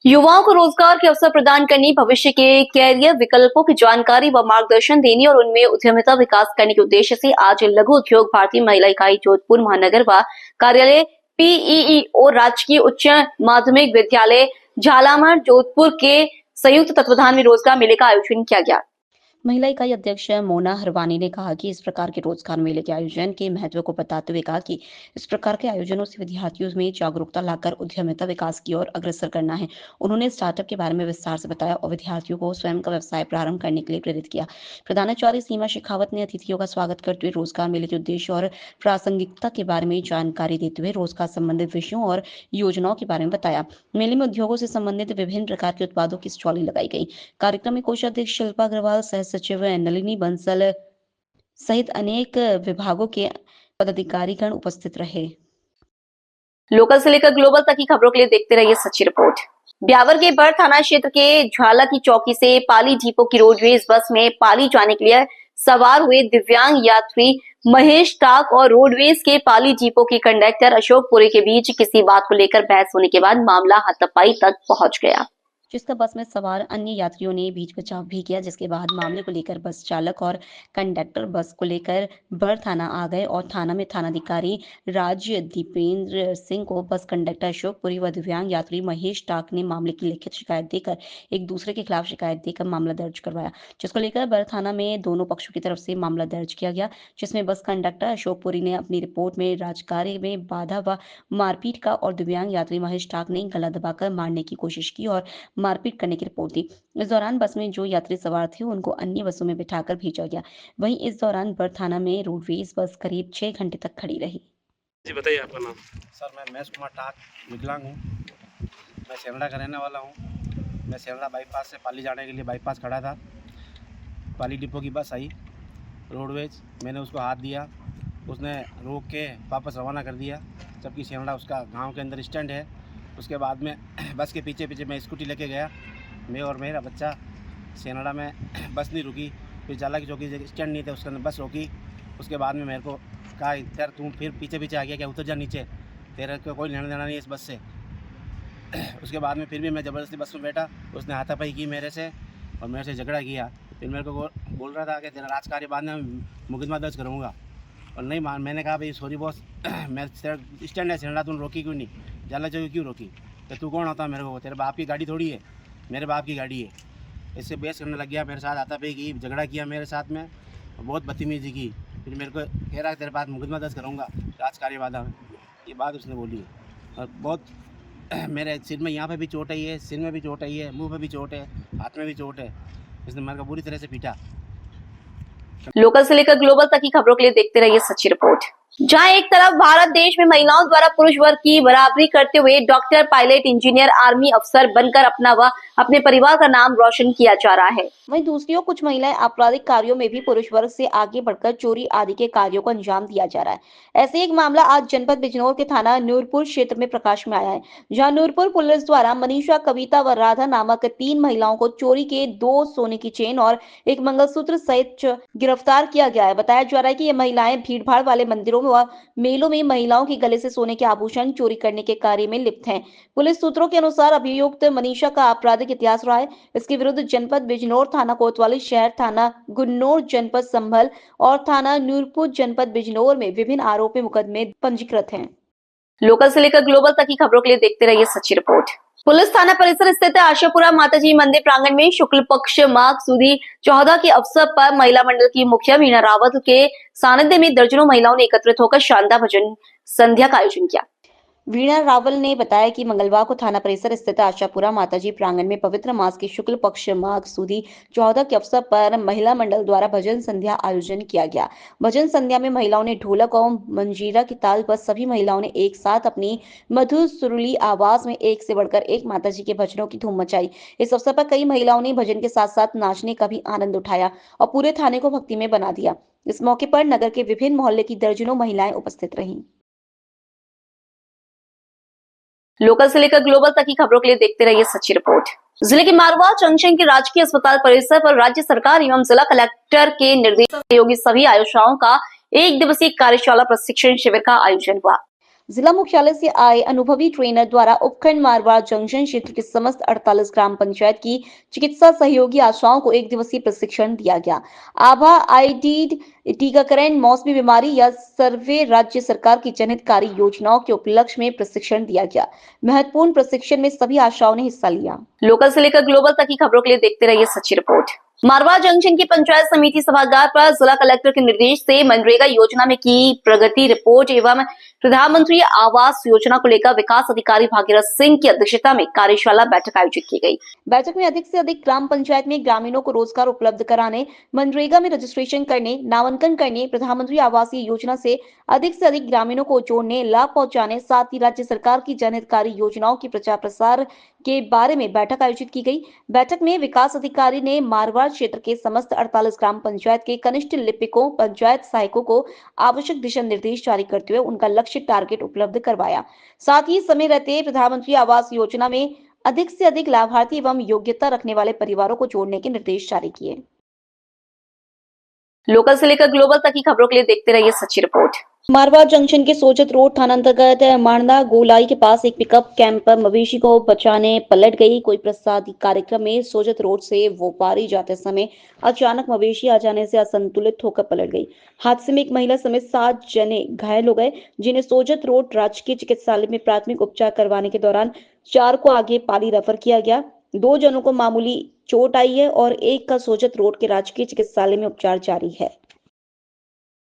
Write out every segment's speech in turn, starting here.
युवाओं को रोजगार के अवसर प्रदान करने, भविष्य के कैरियर विकल्पों की जानकारी व मार्गदर्शन देने और उनमें उद्यमिता विकास करने के उद्देश्य से आज लघु उद्योग भारतीय महिला इकाई जोधपुर महानगर व कार्यालय पीईई और राजकीय उच्च माध्यमिक विद्यालय झालामर जोधपुर के संयुक्त तत्वाधान में रोजगार मेले का आयोजन किया गया। महिला इकाई अध्यक्ष मोना हरवानी ने कहा कि इस प्रकार के रोजगार मेले के आयोजन के महत्व को बताते हुए कहा कि इस प्रकार के आयोजनों से विद्यार्थियों में जागरूकता लाकर उद्यमिता विकास की ओर अग्रसर करना है। उन्होंने स्टार्टअप के बारे में विस्तार से बताया और विद्यार्थियों को स्वयं का व्यवसाय प्रारंभ करने के लिए प्रेरित किया। प्रधानाचार्य सीमा शेखावत ने अतिथियों का स्वागत करते हुए रोजगार मेले के उद्देश्य और प्रासंगिकता के बारे में जानकारी देते हुए रोजगार संबंधित विषयों और योजनाओं के बारे में बताया। मेले में उद्योगों से संबंधित विभिन्न प्रकार के उत्पादों की स्टॉल लगाई गई। कार्यक्रम में कोषाध्यक्ष शिल्पा अग्रवाल, सह सचिव नलिनी बंसल सहित अनेक विभागों के पदाधिकारीगण उपस्थित रहे। लोकल से लेकर ग्लोबल तक की खबरों के लिए देखते रहिए सच्ची रिपोर्ट। ब्यावर के बर थाना क्षेत्र के झाला की चौकी से पाली डिपो की रोडवेज बस में पाली जाने के लिए सवार हुए दिव्यांग यात्री महेश टाक और रोडवेज के पाली डिपो के कंडक्टर अशोक पुरी के बीच किसी बात को लेकर बहस होने के बाद मामला हाथापाई तक पहुंच गया, जिसका बस में सवार अन्य यात्रियों ने बीच बचाव भी किया, जिसके बाद मामले को लेकर बस चालक और कंडक्टर बस को लेकर बर थाना आ गए और थाना में थानाधिकारी राज दीपेंद्र सिंह को बस कंडक्टर अशोक पुरी व दिव्यांग यात्री महेश टाक ने मामले की लिखित शिकायत देकर एक दूसरे के खिलाफ शिकायत देकर मामला दर्ज करवाया, जिसको लेकर बर थाना में दोनों पक्षों की तरफ से मामला दर्ज किया गया, जिसमें बस कंडक्टर अशोक पुरी ने अपनी रिपोर्ट में राजकार्य में बाधा व मारपीट का और दिव्यांग यात्री महेश टाक ने गला दबाकर मारने की कोशिश की और मारपीट करने की रिपोर्ट दी। इस दौरान बस में जो यात्री सवार थे उनको अन्य बसों में बिठाकर भेजा गया। वहीं इस दौरान बर थाना में रोडवेज बस करीब 6 घंटे तक खड़ी रही। जी बताइए आपका नाम। सर मैं महेश कुमार टाक विकलांग हूँ। मैं सेरड़ा का रहने वाला हूँ। मैं सेरड़ा बाईपास से पाली जाने के लिए बाईपास खड़ा था। पाली डिपो की बस आई रोडवेज, मैंने उसको हाथ दिया, उसने रोक के वापस रवाना कर दिया, जबकि सेरड़ा उसका गांव के अंदर स्टैंड है। उसके बाद में बस के पीछे पीछे मैं स्कूटी लेके गया, मैं और मेरा बच्चा। सेरड़ा में बस नहीं रुकी, फिर झाला की चौकी स्टैंड नहीं थे, उसके अंदर बस रोकी। उसके बाद में मेरे को कहा यार तू फिर पीछे पीछे आ गया क्या, उतर जा नीचे, तेरे को कोई लेना देना नहीं है इस बस से। उसके बाद में फिर भी मैं ज़बरदस्ती बस में बैठा, उसने हाथापाई की मेरे से और मेरे से झगड़ा किया। फिर मेरे को बोल रहा था कि तेरा राजकार्य बाद में मुकदमा दर्ज करूँगा, और नहीं मान। मैंने कहा भाई सॉरी बॉस, मैं स्टैंड है सेरड़ा, तूने रोकी क्यों नहीं, झाला चौकी क्यों रोकी, तो तू कौन होता मेरे को, तेरे बाप की गाड़ी थोड़ी है, मेरे बाप की गाड़ी है। इससे बहस करने लग गया, मेरे साथ हाथापाई की, झगड़ा किया मेरे साथ में, बहुत बदतमीजी की। फिर मेरे को कह रहा तेरे पास मुकदमा दर्ज करूँगा राजकार्य बाधा में, ये बात उसने बोली। और बहुत मेरे सिर में यहाँ पे भी चोट आई है, सिर में भी चोट आई है, मुंह पे भी चोट है, हाथ में भी चोट है। इसने मेरे को बुरी तरह से पीटा। लोकल से लेकर ग्लोबल तक की खबरों के लिए देखते रहिए सच्ची रिपोर्ट। जहां एक तरफ भारत देश में महिलाओं द्वारा पुरुष वर्ग की बराबरी करते हुए डॉक्टर, पायलट, इंजीनियर, आर्मी अफसर बनकर अपना व अपने परिवार का नाम रोशन किया जा रहा है, वहीं दूसरी ओर कुछ महिलाएं आपराधिक कार्यों में भी पुरुष वर्ग से आगे बढ़कर चोरी आदि के कार्यों को अंजाम दिया जा रहा है। ऐसे एक मामला आज जनपद बिजनौर के थाना नूरपुर क्षेत्र में प्रकाश में आया है, जहाँ नूरपुर पुलिस द्वारा मनीषा, कविता व राधा नामक 3 महिलाओं को चोरी के 2 सोने की चेन और एक मंगलसूत्र सहित गिरफ्तार किया गया है। बताया जा रहा है कि ये महिलाएं भीड़भाड़ वाले मंदिरों व मेलों में महिलाओं के गले से सोने के आभूषण चोरी करने के कार्य में लिप्त हैं। पुलिस सूत्रों के अनुसार अभियुक्त मनीषा का आपराधिक इतिहास रहा है। इसके विरुद्ध जनपद बिजनौर, थाना कोतवाली शहर, थाना गुन्नौर, जनपद संभल और थाना नूरपुर, जनपद बिजनौर में विभिन्न आरोपी मुकदमे पंजीकृत हैं। लोकल से लेकर ग्लोबल तक की खबरों के लिए देखते रहिए सच्ची रिपोर्ट। पुलिस थाना परिसर स्थित आशापुरा माताजी मंदिर प्रांगण में शुक्ल पक्ष माघ सुदी 14 के अवसर पर महिला मंडल की मुखिया वीणा रावत के सानिध्य में दर्जनों महिलाओं ने एकत्रित होकर शानदार भजन संध्या का आयोजन किया। वीणा रावल ने बताया कि मंगलवार को थाना परिसर स्थित आशापुरा माताजी प्रांगण में पवित्र मास के शुक्ल पक्ष माघ सुदी 14 के अवसर पर महिला मंडल द्वारा भजन संध्या आयोजन किया गया। भजन संध्या में महिलाओं ने ढोलक और मंजीरा की ताल पर सभी महिलाओं ने एक साथ अपनी मधुर सुरीली आवाज में एक से बढ़कर एक माताजी के भजनों की धूम मचाई। इस अवसर पर कई महिलाओं ने भजन के साथ साथ नाचने का भी आनंद उठाया और पूरे थाने को भक्ति में बना दिया। इस मौके पर नगर के विभिन्न मोहल्ले की दर्जनों महिलाएं उपस्थित रहीं। लोकल से लेकर ग्लोबल तक की खबरों के लिए देखते रहिए सच्ची रिपोर्ट। जिले के मारवा जंक्शन के राजकीय अस्पताल परिसर पर राज्य सरकार एवं जिला कलेक्टर के निर्देश योगी सभी आयुषाओं का 1 दिवसीय कार्यशाला प्रशिक्षण शिविर का आयोजन हुआ। जिला मुख्यालय से आए अनुभवी ट्रेनर द्वारा उपखंड मारवाड़ जंक्शन क्षेत्र के समस्त 48 ग्राम पंचायत की चिकित्सा सहयोगी आशाओं को एक दिवसीय प्रशिक्षण दिया गया। आभा आईडीड टीकाकरण, मौसमी बीमारी या सर्वे राज्य सरकार की जनहित कार्य योजनाओं के उपलक्ष्य में प्रशिक्षण दिया गया। महत्वपूर्ण प्रशिक्षण में सभी आशाओं ने हिस्सा लिया। लोकल से लेकर ग्लोबल तक की खबरों के लिए देखते रहिए सच्ची रिपोर्ट। मारवाड़ जंक्शन की पंचायत समिति सभागार पर जिला कलेक्टर के निर्देश से मनरेगा योजना में की प्रगति रिपोर्ट एवं प्रधानमंत्री आवास योजना को लेकर विकास अधिकारी भागीरथ सिंह की अध्यक्षता में कार्यशाला बैठक आयोजित की गई। बैठक में अधिक से अधिक ग्राम पंचायत में ग्रामीणों को रोजगार उपलब्ध कराने, मनरेगा में रजिस्ट्रेशन करने, नामांकन करने, प्रधानमंत्री आवास योजना से अधिक ग्रामीणों को जोड़ने, लाभ पहुंचाने, साथ ही राज्य सरकार की जनहितकारी योजनाओं की प्रचार प्रसार के बारे में बैठक आयोजित की गई। बैठक में विकास अधिकारी ने मारवाड़ क्षेत्र के समस्त 48 ग्राम पंचायत के कनिष्ठ लिपिकों, पंचायत सहायकों को आवश्यक दिशा निर्देश जारी करते हुए उनका लक्ष्य टारगेट उपलब्ध करवाया। साथ ही समय रहते प्रधानमंत्री आवास योजना में अधिक से अधिक लाभार्थी एवं योग्यता रखने वाले परिवारों को जोड़ने के निर्देश जारी किए। लोकल से लेकर ग्लोबल तक की खबरों के लिए देखते रहिए सच्ची रिपोर्ट। मारवाड़ जंक्शन के सोजत रोड थाना अंतर्गत मारना गोलाई के पास एक पिकअप कैंपर मवेशी को बचाने पलट गई। कोई प्रसाद कार्यक्रम में सोजत रोड से व्यापारी जाते समय अचानक मवेशी आ जाने से असंतुलित होकर पलट गई। हादसे में एक महिला समेत 7 जने घायल हो गए, जिन्हें सोजत रोड राजकीय चिकित्सालय में प्राथमिक उपचार करवाने के दौरान 4 को आगे पाली रेफर किया गया। 2 जनों को मामूली चोट आई है और एक का सोजत रोड के राजकीय चिकित्सालय में उपचार जारी है।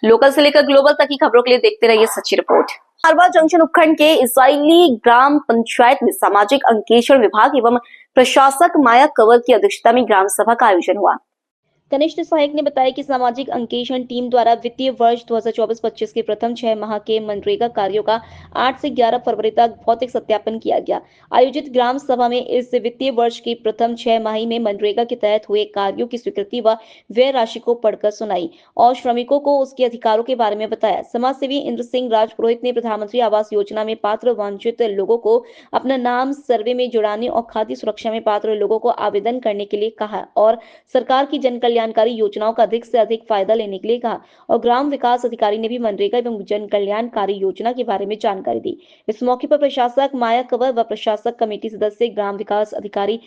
लोकल से लेकर ग्लोबल तक की खबरों के लिए देखते रहिए सच्ची रिपोर्ट। मारवाड़ जंक्शन उपखंड के इसराइली ग्राम पंचायत में सामाजिक अंकेक्षण विभाग एवं प्रशासक माया कंवर की अध्यक्षता में ग्राम सभा का आयोजन हुआ। कनिष्ठ सहायक ने बताया कि सामाजिक अंकेक्षण टीम द्वारा वित्तीय वर्ष 2024-25 के प्रथम 6 माह के मनरेगा कार्यों का 8 से 11 फरवरी तक भौतिक सत्यापन किया गया। आयोजित ग्राम सभा में इस वित्तीय वर्ष की प्रथम 6 माह में मनरेगा के तहत हुए कार्यों की स्वीकृति व व्यय राशि को पढ़कर सुनाई और श्रमिकों को उसके अधिकारों के बारे में बताया। समाज सेवी इंद्र सिंह राजपुरोहित ने प्रधानमंत्री आवास योजना में पात्र वंचित लोगों को अपना नाम सर्वे में जुड़ाने और खाद्य सुरक्षा में पात्र लोगों को आवेदन करने के लिए कहा और सरकार की जन कल्याणकारी योजनाओं का अधिक से अधिक फायदा लेने के लिए कहा और ग्राम विकास अधिकारी ने भी मनरेगा एवं जन कल्याणकारी योजना के बारे में जानकारी दी। इस मौके पर प्रशासक माया कंवर व प्रशासक कमेटी सदस्य, ग्राम विकास अधिकारी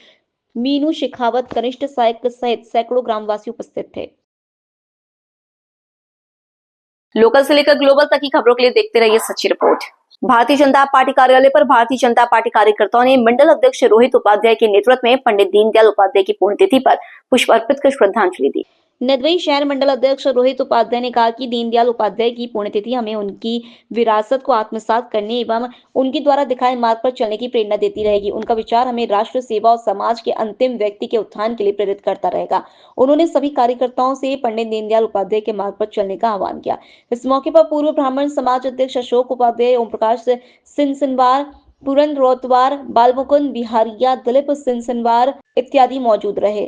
मीनू शेखावत, कनिष्ठ सहायक सहित सैकड़ों ग्रामवासी उपस्थित थे। लोकल से लेकर ग्लोबल तक की खबरों के लिए देखते रहिए सच्ची रिपोर्ट। भारतीय जनता पार्टी कार्यालय पर भारतीय जनता पार्टी कार्यकर्ताओं ने मंडल अध्यक्ष रोहित उपाध्याय के नेतृत्व में पंडित दीनदयाल उपाध्याय की पुण्यतिथि पर पुष्प अर्पित कर श्रद्धांजलि दी। नदवई शहर मंडल अध्यक्ष रोहित उपाध्याय ने कहा कि दीनदयाल उपाध्याय की पुण्यतिथि हमें उनकी विरासत को आत्मसात करने एवं उनके द्वारा दिखाए मार्ग पर चलने की प्रेरणा देती रहेगी। उनका विचार हमें राष्ट्र सेवा और समाज के अंतिम व्यक्ति के उत्थान के लिए प्रेरित करता रहेगा। उन्होंने सभी कार्यकर्ताओं से पंडित दीनदयाल उपाध्याय के मार्ग पर चलने का आह्वान किया। इस मौके पर पूर्व ब्राह्मण समाज अध्यक्ष अशोक उपाध्याय, ओम प्रकाश सिंसनवार, पूरन रोतवार, बालमुकुंद बिहारिया, दिलीप सिंसनवार इत्यादि मौजूद रहे।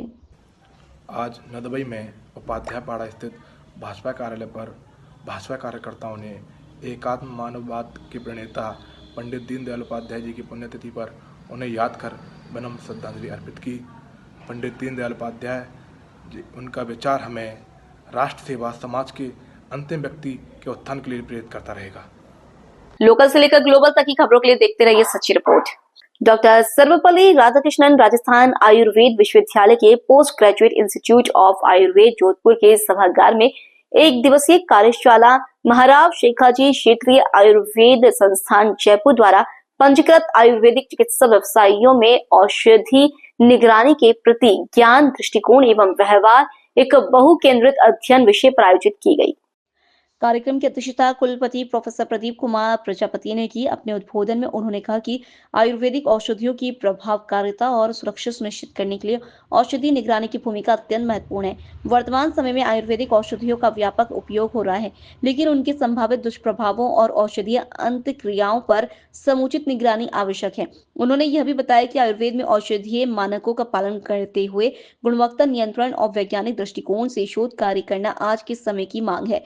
आज नदबई में उपाध्याय पाड़ा स्थित भाजपा कार्यालय पर भाजपा कार्यकर्ताओं ने एकात्म मानववाद के प्रणेता पंडित दीनदयाल उपाध्याय जी की पुण्यतिथि पर उन्हें याद कर विनम्र श्रद्धांजलि अर्पित की। पंडित दीनदयाल उपाध्याय जी, उनका विचार हमें राष्ट्र सेवा, समाज के अंतिम व्यक्ति के उत्थान के लिए प्रेरित करता रहेगा। लोकल से लेकर ग्लोबल तक की खबरों के लिए देखते रहिए सच्ची रिपोर्ट। डॉक्टर सर्वपल्ली राधाकृष्णन राजस्थान आयुर्वेद विश्वविद्यालय के post graduate institute of Ayurveda Jodhpur के सभागार में एक दिवसीय कार्यशाला महाराव शेखाजी क्षेत्रीय आयुर्वेद संस्थान जयपुर द्वारा पंजीकृत आयुर्वेदिक चिकित्सा व्यवसायियों में औषधि निगरानी के प्रति ज्ञान, दृष्टिकोण एवं व्यवहार एक बहुकेंद्रित अध्ययन विषय पर आयोजित की गई। कार्यक्रम की अध्यक्षता कुलपति प्रोफेसर प्रदीप कुमार प्रजापति ने की। अपने उद्बोधन में उन्होंने कहा कि आयुर्वेदिक औषधियों की प्रभावकारिता और सुरक्षा सुनिश्चित करने के लिए औषधि निगरानी की भूमिका अत्यंत महत्वपूर्ण है। वर्तमान समय में आयुर्वेदिक औषधियों का व्यापक उपयोग हो रहा है, लेकिन उनके संभावित दुष्प्रभावों और औषधीय अंतक्रियाओं पर समुचित निगरानी आवश्यक है। उन्होंने यह भी बताया कि आयुर्वेद में औषधीय मानकों का पालन करते हुए गुणवत्ता नियंत्रण और वैज्ञानिक दृष्टिकोण से शोध कार्य करना आज के समय की मांग है।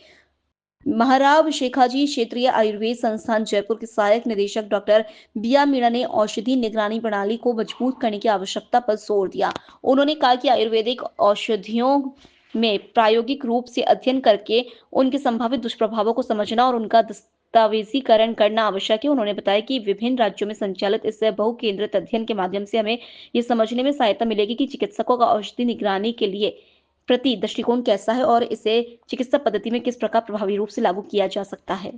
महाराव शेखाजी क्षेत्रीय आयुर्वेद संस्थान जयपुर के सहायक निदेशक डॉक्टर बिया मीणा ने औषधि निगरानी प्रणाली को मजबूत करने की आवश्यकता पर जोर दिया। उन्होंने कहा कि आयुर्वेदिक औषधियों में प्रायोगिक रूप से अध्ययन करके उनके संभावित दुष्प्रभावों को समझना और उनका दस्तावेजीकरण करना आवश्यक है। उन्होंने बताया कि विभिन्न राज्यों में संचालित इस बहुकेंद्रित अध्ययन के माध्यम से हमें ये समझने में सहायता मिलेगी कि चिकित्सकों का औषधि निगरानी के लिए प्रति दृष्टिकोण कैसा है और इसे चिकित्सा पद्धति में किस प्रकार प्रभावी रूप से लागू किया जा सकता है।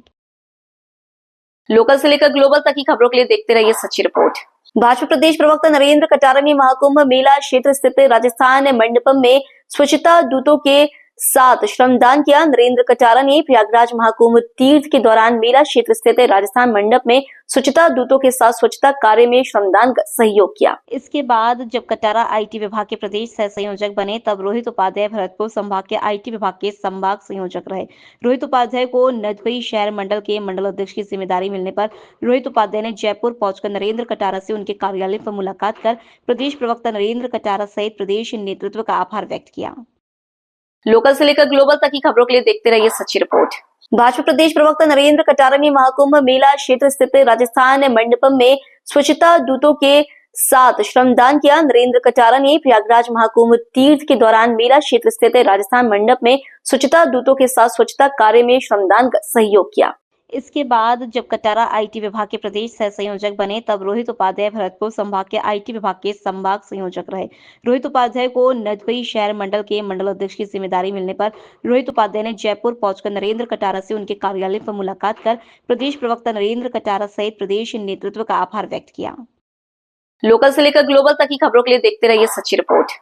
लोकल से लेकर ग्लोबल तक की खबरों के लिए देखते रहिए सच्ची रिपोर्ट। भाजपा प्रदेश प्रवक्ता नरेंद्र कटारा ने महाकुंभ मेला क्षेत्र स्थित राजस्थान मंडपम में स्वच्छता दूतों के साथ श्रमदान किया। नरेंद्र कटारा ने प्रयागराज महाकुंभ तीर्थ के दौरान मेला क्षेत्र स्थित राजस्थान मंडप में स्वच्छता दूतों के साथ स्वच्छता कार्य में श्रमदान कर सहयोग किया। इसके बाद जब कटारा आईटी विभाग के प्रदेश सह संयोजक बने तब रोहित उपाध्याय भरतपुर संभाग के आईटी विभाग के संभाग संयोजक रहे। रोहित उपाध्याय को नदबई शहर मंडल के मंडल अध्यक्ष की जिम्मेदारी मिलने पर रोहित उपाध्याय ने जयपुर पहुंचकर नरेंद्र कटारा से उनके कार्यालय पर मुलाकात कर प्रदेश प्रवक्ता नरेंद्र कटारा सहित प्रदेश नेतृत्व का आभार व्यक्त किया। लोकल से लेकर ग्लोबल तक की खबरों के लिए देखते रहिए सच्ची रिपोर्ट। भाजपा प्रदेश प्रवक्ता नरेंद्र कटारा ने महाकुंभ मेला क्षेत्र स्थित राजस्थान मंडपम में स्वच्छता दूतों के साथ श्रमदान किया। नरेंद्र कटारा ने प्रयागराज महाकुंभ तीर्थ के दौरान मेला क्षेत्र स्थित राजस्थान मंडप में स्वच्छता दूतों के साथ स्वच्छता कार्य में श्रमदान कर सहयोग किया। इसके बाद जब कटारा आईटी विभाग के प्रदेश सह संयोजक बने तब रोहित उपाध्याय भरतपुर संभाग के आईटी विभाग के संभाग संयोजक रहे। रोहित उपाध्याय को नदबई शहर मंडल के मंडल अध्यक्ष की जिम्मेदारी मिलने पर रोहित उपाध्याय ने जयपुर पहुंचकर नरेंद्र कटारा से उनके कार्यालय पर मुलाकात कर प्रदेश प्रवक्ता नरेंद्र कटारा सहित प्रदेश नेतृत्व का आभार व्यक्त किया। लोकल से लेकर ग्लोबल तक की खबरों के लिए देखते रहिए सच्ची रिपोर्ट।